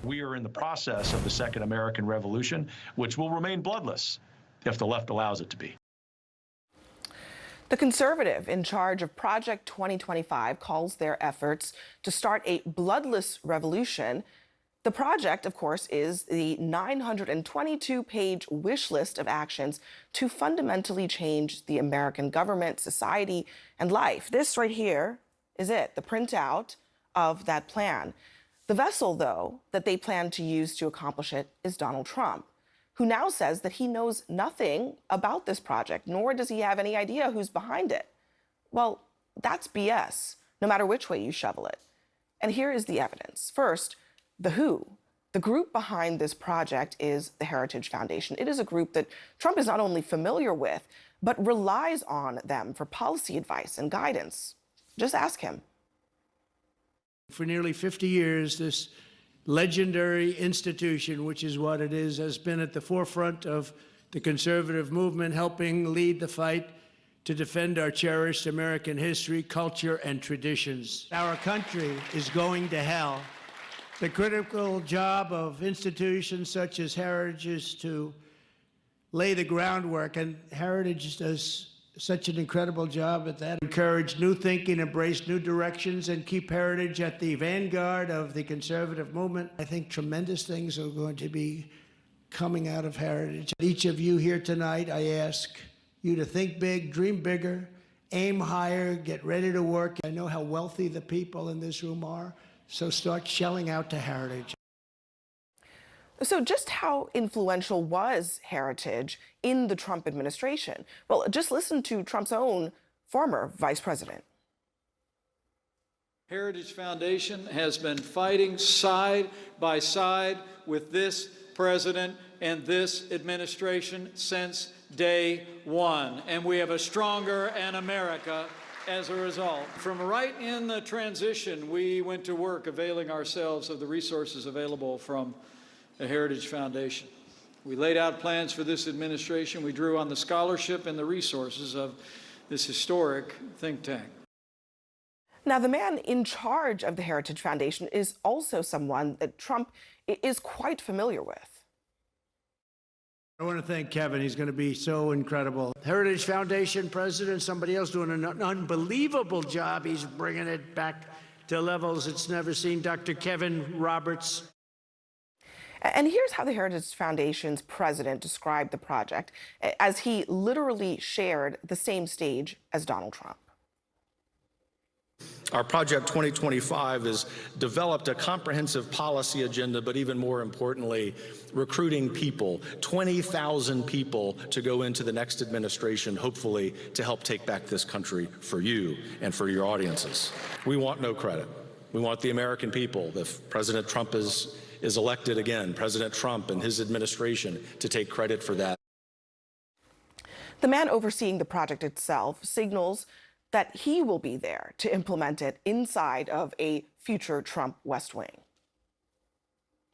We are in the process of the Second American Revolution, which will remain bloodless if the left allows it to be. The conservative in charge of Project 2025 calls their efforts to start a bloodless revolution. The project, of course, is the 922-page wish list of actions to fundamentally change the American government, society, and life. This right here is it, the printout of that plan. The vessel, though, that they plan to use to accomplish it is Donald Trump, who now says that he knows nothing about this project, nor does he have any idea who's behind it. Well, that's BS, no matter which way you shovel it. And here is the evidence. First, the who. The group behind this project is the Heritage Foundation. It is a group that Trump is not only familiar with, but relies on them for policy advice and guidance. Just ask him. For nearly 50 years, this legendary institution, which is what it is, has been at the forefront of the conservative movement, helping lead the fight to defend our cherished American history, culture, and traditions. Our country is going to hell. The critical job of institutions such as Heritage is to lay the groundwork, and Heritage does such an incredible job at that. Encourage new thinking, embrace new directions, and keep Heritage at the vanguard of the conservative movement. I think tremendous things are going to be coming out of Heritage. Each of you here tonight, I ask you to think big, dream bigger, aim higher, get ready to work. I know how wealthy the people in this room are, so start shelling out to Heritage. So just how influential was Heritage in the Trump administration? Well, just listen to Trump's own former vice president. Heritage Foundation has been fighting side by side with this president and this administration since day one. And we have a stronger America as a result. From right in the transition, we went to work availing ourselves of the resources available from the Heritage Foundation. We laid out plans for this administration. We drew on the scholarship and the resources of this historic think tank. Now, the man in charge of the Heritage Foundation is also someone that Trump is quite familiar with. I want to thank Kevin. He's going to be so incredible. Heritage Foundation president, somebody else doing an unbelievable job. He's bringing it back to levels it's never seen. Dr. Kevin Roberts. And here's how the Heritage Foundation's president described the project, as he literally shared the same stage as Donald Trump. Our Project 2025 has developed a comprehensive policy agenda, but even more importantly, recruiting people, 20,000 people to go into the next administration, hopefully to help take back this country for you and for your audiences. We want no credit. We want the American people, if President Trump is elected again, President Trump and his administration, to take credit for that. The man overseeing the project itself signals that he will be there to implement it inside of a future Trump West Wing.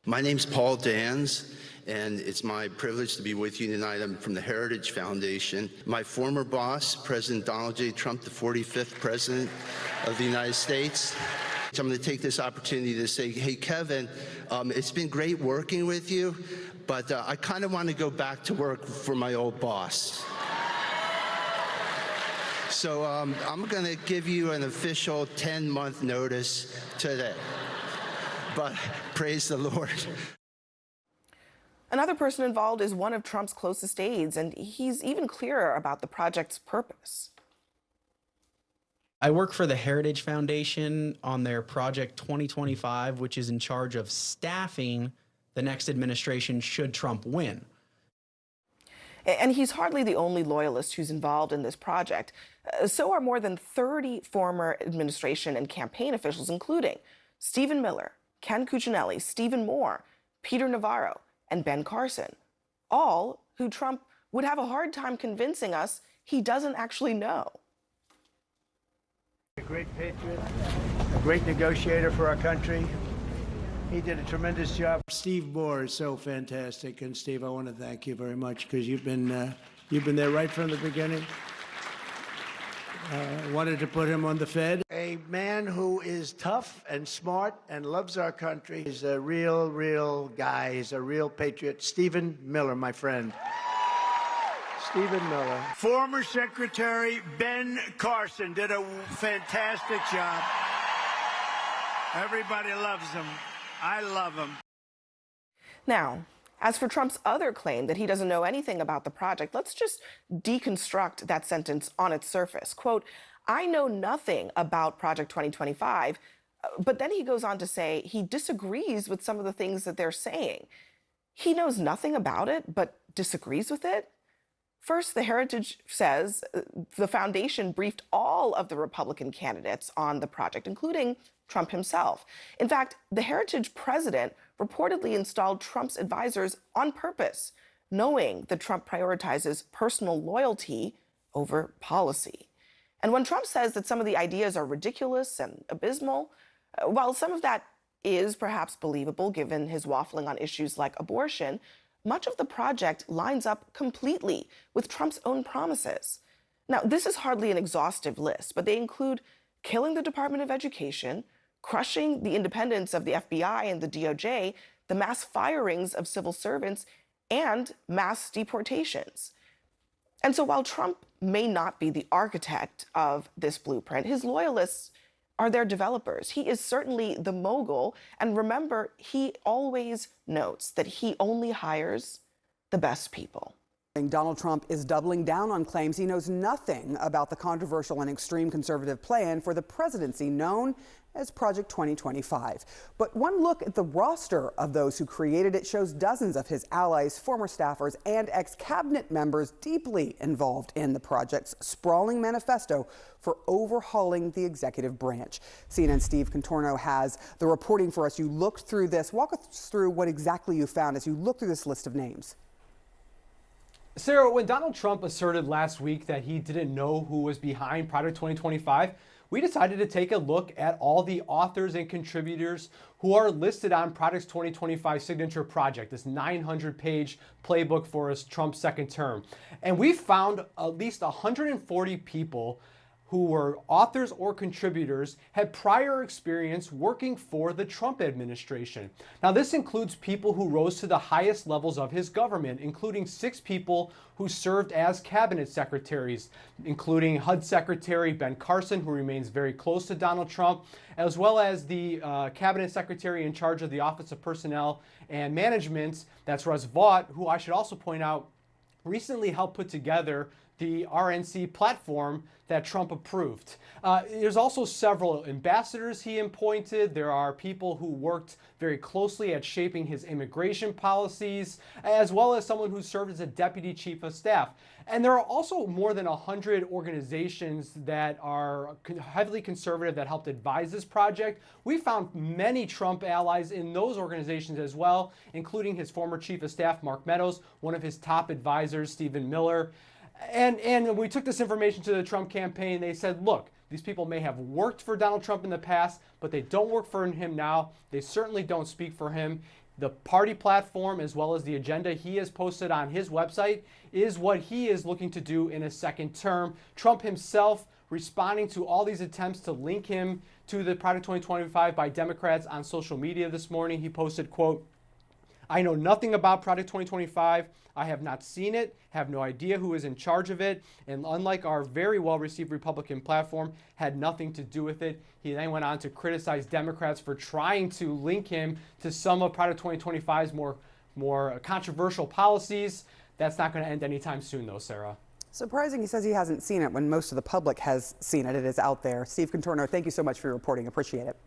My name's Paul Dans, and it's my privilege to be with you tonight. I'm from the Heritage Foundation. My former boss, President Donald J. Trump, the 45th President of the United States. So I'm going to take this opportunity to say, hey, Kevin, it's been great working with you, but I kind of want to go back to work for my old boss. So I'm going to give you an official 10-month notice today. But praise the Lord. Another person involved is one of Trump's closest aides, and he's even clearer about the project's purpose. I work for the Heritage Foundation on their Project 2025, which is in charge of staffing the next administration should Trump win. And he's hardly the only loyalist who's involved in this project. So are more than 30 former administration and campaign officials, including Stephen Miller, Ken Cuccinelli, Stephen Moore, Peter Navarro, and Ben Carson, all who Trump would have a hard time convincing us he doesn't actually know. A great patriot, a great negotiator for our country. He did a tremendous job. Steve Moore is so fantastic, and Steve, I want to thank you very much because you've been there right from the beginning. Wanted to put him on the Fed. a man who is tough and smart and loves our country. He's a real guy. He's a real patriot. Stephen Miller, my friend. Stephen Miller. Former Secretary Ben Carson did a fantastic job. Everybody loves him. I love him. Now, as for Trump's other claim that he doesn't know anything about the project, let's just deconstruct that sentence on its surface. Quote, I know nothing about Project 2025, but then he goes on to say he disagrees with some of the things that they're saying. He knows nothing about it, but disagrees with it? First, the Heritage says the foundation briefed all of the Republican candidates on the project, including Trump himself. In fact, the Heritage president reportedly installed Trump's advisors on purpose, knowing that Trump prioritizes personal loyalty over policy. And when Trump says that some of the ideas are ridiculous and abysmal, while some of that is perhaps believable given his waffling on issues like abortion, much of the project lines up completely with Trump's own promises. Now, this is hardly an exhaustive list, but they include killing the Department of Education, crushing the independence of the FBI and the DOJ, the mass firings of civil servants, and mass deportations. And so while Trump may not be the architect of this blueprint, his loyalists are their developers. He is certainly the mogul. And remember, he always notes that he only hires the best people. Donald Trump is doubling down on claims he knows nothing about the controversial and extreme conservative plan for the presidency known as Project 2025. But one look at the roster of those who created it shows dozens of his allies, former staffers, and ex-cabinet members deeply involved in the project's sprawling manifesto for overhauling the executive branch. CNN's Steve Contorno has the reporting for us. You looked through this. Walk us through what exactly you found as you look through this list of names. Sarah, when Donald Trump asserted last week that he didn't know who was behind Project 2025, we decided to take a look at all the authors and contributors who are listed on Project 2025 signature project, this 900-page playbook for Trump's second term. And we found at least 140 people who were authors or contributors had prior experience working for the Trump administration. Now, this includes people who rose to the highest levels of his government, including 6 people who served as cabinet secretaries, including HUD Secretary Ben Carson, who remains very close to Donald Trump, as well as the cabinet secretary in charge of the Office of Personnel and Management, that's Russ Vought, who I should also point out recently helped put together the RNC platform that Trump approved. There's also several ambassadors he appointed. There are people who worked very closely at shaping his immigration policies, as well as someone who served as a deputy chief of staff. And there are also more than 100 organizations that are heavily conservative that helped advise this project. We found many Trump allies in those organizations as well, including his former chief of staff, Mark Meadows, one of his top advisors, Stephen Miller. And we took this information to the Trump campaign. They said, look, these people may have worked for Donald Trump in the past, but they don't work for him now. They certainly don't speak for him. The party platform, as well as the agenda he has posted on his website, is what he is looking to do in a second term. Trump himself responding to all these attempts to link him to the Project 2025 by Democrats on social media this morning. He posted, quote, I know nothing about Project 2025. I have not seen it, have no idea who is in charge of it, and unlike our very well-received Republican platform, had nothing to do with it. He then went on to criticize Democrats for trying to link him to some of Project 2025's more controversial policies. That's not going to end anytime soon, though, Sarah. Surprising he says he hasn't seen it when most of the public has seen it. It is out there. Steve Contorno, thank you so much for your reporting. Appreciate it.